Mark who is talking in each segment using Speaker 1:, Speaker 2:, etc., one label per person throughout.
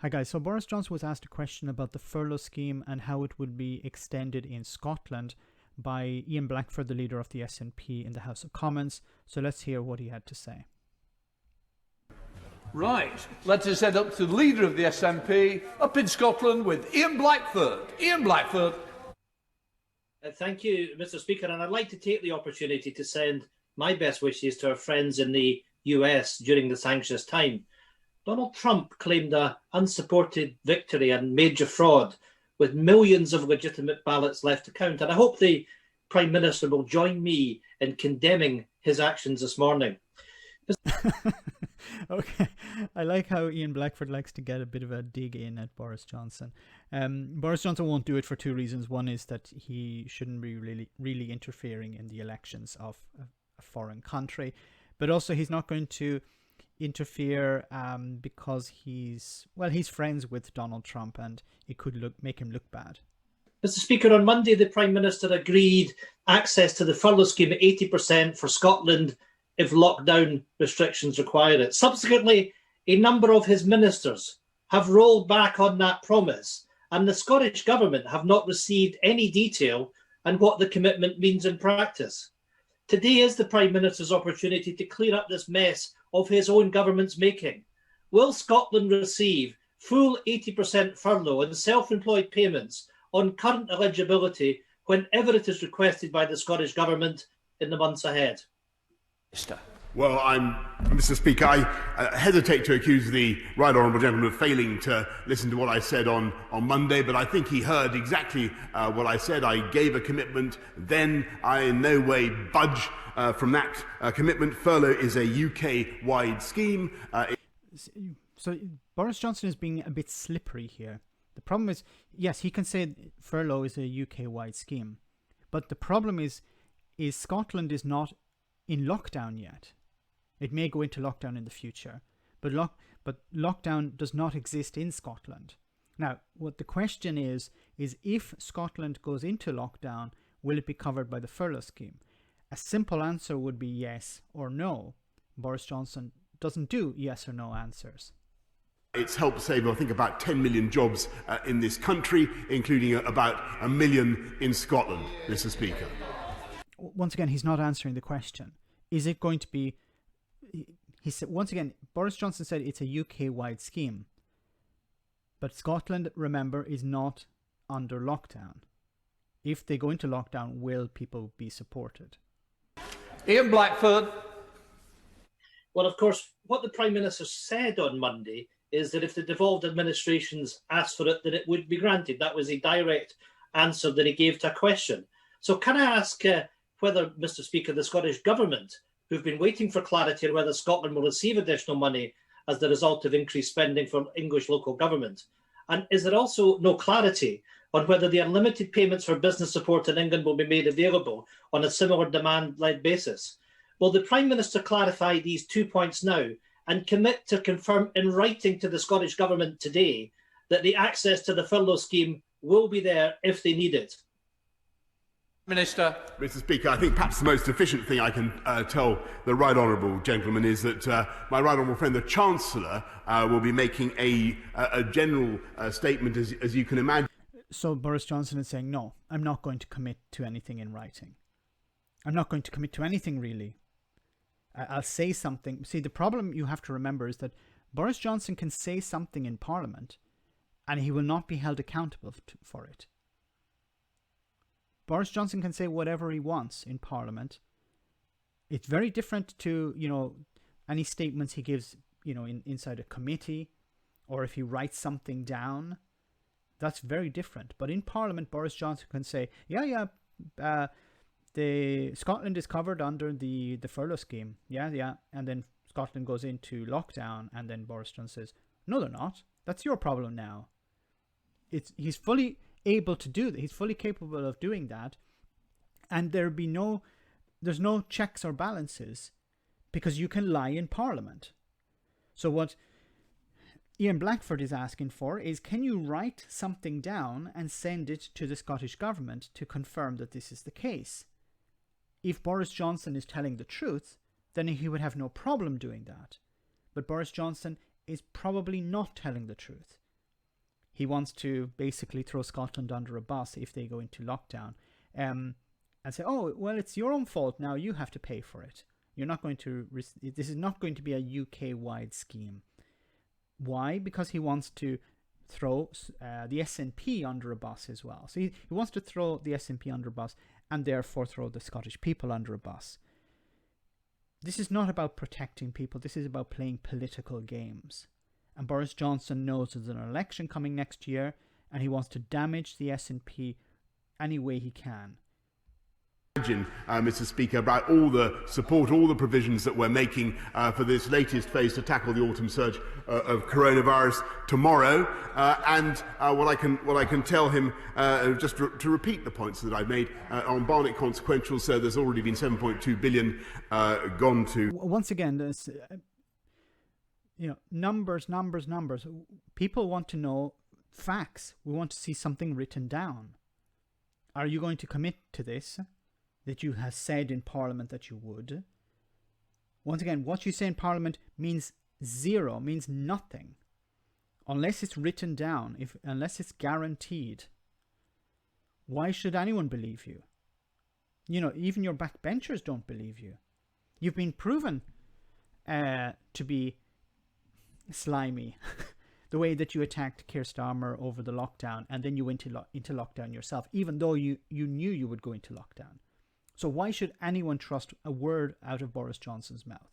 Speaker 1: Hi guys, so Boris Johnson was asked a question about the furlough scheme and how it would be extended in Scotland by Ian Blackford, the leader of the SNP in the House of Commons. So let's hear what he had to say.
Speaker 2: Right, let us head up to the leader of the SNP up in Scotland with Ian Blackford. Ian Blackford.
Speaker 3: Thank you, Mr. Speaker, and I'd like to take the opportunity to send my best wishes to our friends in the US during this anxious time. Donald Trump claimed an unsupported victory and major fraud with millions of legitimate ballots left to count, and I hope the Prime Minister will join me in condemning his actions this morning.
Speaker 1: Okay, I like how Ian Blackford likes to get a bit of a dig in at Boris Johnson. Boris Johnson won't do it for two reasons. One is that he shouldn't be really interfering in the elections of a foreign country, but also he's not going to interfere because he's friends with Donald Trump and it could make him look bad.
Speaker 3: Mr. Speaker, on Monday the Prime Minister agreed access to the furlough scheme at 80% for Scotland if lockdown restrictions require it. Subsequently, a number of his ministers have rolled back on that promise, and the Scottish Government have not received any detail on what the commitment means in practice. Today is the Prime Minister's opportunity to clear up this mess of his own government's making. Will Scotland receive full 80% furlough and self-employed payments on current eligibility whenever it is requested by the Scottish Government in the months ahead?
Speaker 4: Well, Mr. Speaker, I hesitate to accuse the right honourable gentleman of failing to listen to what I said on Monday, but I think he heard exactly what I said. I gave a commitment, then I in no way budge from that commitment. Furlough is a UK-wide scheme.
Speaker 1: So Boris Johnson is being a bit slippery here. The problem is, yes, he can say furlough is a UK-wide scheme, but the problem is Scotland is not in lockdown yet. It may go into lockdown in the future, but lockdown does not exist in Scotland. Now, what the question is if Scotland goes into lockdown, will it be covered by the furlough scheme? A simple answer would be yes or no. Boris Johnson doesn't do yes or no answers.
Speaker 4: It's helped save, I think, about 10 million jobs in this country, including about 1 million in Scotland, Mr. Speaker.
Speaker 1: Once again, he's not answering the question. Is it going to be... He said, once again, Boris Johnson said it's a UK-wide scheme. But Scotland, remember, is not under lockdown. If they go into lockdown, will people be supported?
Speaker 2: Ian Blackford.
Speaker 3: Well, of course, what the Prime Minister said on Monday is that if the devolved administrations asked for it, then it would be granted. That was a direct answer that he gave to a question. So can I ask whether, Mr. Speaker, the Scottish Government, who've been waiting for clarity on whether Scotland will receive additional money as the result of increased spending from English local government, and is there also no clarity on whether the unlimited payments for business support in England will be made available on a similar demand-led basis? Will the Prime Minister clarify these 2 points now and commit to confirm in writing to the Scottish Government today that the access to the furlough scheme will be there if they need it?
Speaker 2: Minister.
Speaker 4: Mr. Speaker, I think perhaps the most efficient thing I can tell the right honourable gentleman is that my right honourable friend, the Chancellor, will be making a general statement, as you can imagine.
Speaker 1: So Boris Johnson is saying, no, I'm not going to commit to anything in writing. I'm not going to commit to anything, really. I'll say something. See, the problem you have to remember is that Boris Johnson can say something in Parliament and he will not be held accountable for it. Boris Johnson can say whatever he wants in Parliament. It's very different to, any statements he gives, inside a committee, or if he writes something down. That's very different. But in Parliament, Boris Johnson can say, the Scotland is covered under the furlough scheme. Yeah. And then Scotland goes into lockdown, and then Boris Johnson says, no, they're not. That's your problem now. He's fully able to do that. He's fully capable of doing that, and there's no checks or balances because you can lie in Parliament. So what Ian Blackford is asking for is, can you write something down and send it to the Scottish Government to confirm that this is the case? If Boris Johnson is telling the truth, then he would have no problem doing that. But Boris Johnson is probably not telling the truth. he wants to basically throw Scotland under a bus if they go into lockdown, and say, oh, well, it's your own fault now, you have to pay for it. You're not going to, this is not going to be a UK-wide scheme. Why? Because he wants to throw the SNP under a bus as well. So he wants to throw the SNP under a bus and therefore throw the Scottish people under a bus. This is not about protecting people. This is about playing political games. And Boris Johnson knows there's an election coming next year and he wants to damage the SNP any way he can.
Speaker 4: Imagine, Mr. Speaker, about all the support, all the provisions that we're making for this latest phase to tackle the autumn surge of coronavirus tomorrow, and what I can tell him, just to repeat the points that I've made on Barnett consequential. So there's already been 7.2 billion gone to.
Speaker 1: Once again, there's numbers. People want to know facts. We want to see something written down. Are you going to commit to this? That you have said in Parliament that you would. Once again, what you say in Parliament means zero, means nothing. Unless it's written down, unless it's guaranteed. Why should anyone believe you? Even your backbenchers don't believe you. You've been proven to be slimy. The way that you attacked Keir Starmer over the lockdown, and then you went into lockdown yourself, even though you knew you would go into lockdown. So why should anyone trust a word out of Boris Johnson's mouth?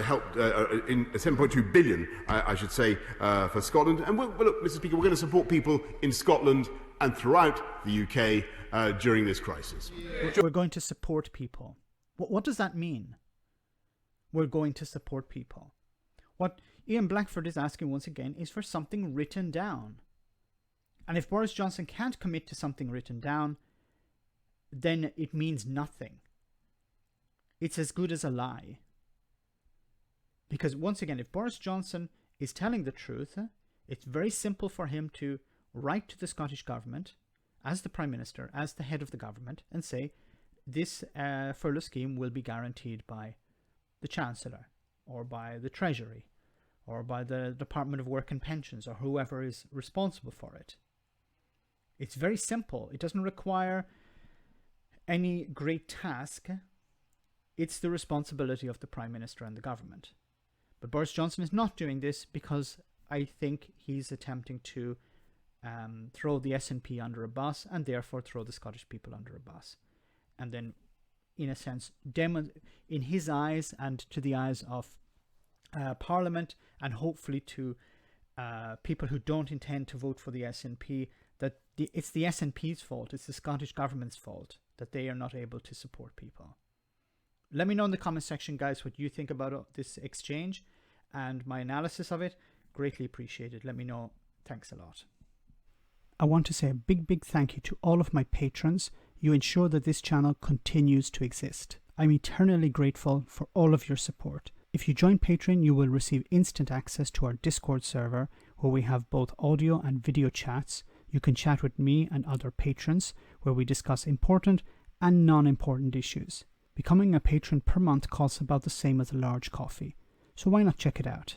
Speaker 4: Helped in 7.2 billion, I should say, for Scotland. And look, Mr. Speaker, we're going to support people in Scotland and throughout the UK during this crisis.
Speaker 1: We're going to support people. What does that mean? We're going to support people. What Ian Blackford is asking once again is for something written down. And if Boris Johnson can't commit to something written down, then it means nothing. It's as good as a lie. Because once again, if Boris Johnson is telling the truth, it's very simple for him to write to the Scottish government as the Prime Minister, as the head of the government, and say this furlough scheme will be guaranteed by the Chancellor or by the Treasury or by the Department of Work and Pensions or whoever is responsible for it. It's very simple. It doesn't require any great task. It's the responsibility of the Prime Minister and the government. But Boris Johnson is not doing this because I think he's attempting to throw the SNP under a bus and therefore throw the Scottish people under a bus. And then, in a sense, in his eyes and to the eyes of Parliament and hopefully to people who don't intend to vote for the SNP, that it's the SNP's fault, it's the Scottish Government's fault that they are not able to support people. Let me know in the comment section, guys, what you think about this exchange and my analysis of it. Greatly appreciated. Let me know. Thanks a lot. I want to say a big thank you to all of my patrons. You ensure that this channel continues to exist. I'm eternally grateful for all of your support. If you join Patreon, you will receive instant access to our Discord server where we have both audio and video chats. You can chat with me and other patrons where we discuss important and non-important issues. Becoming a patron per month costs about the same as a large coffee, so why not check it out?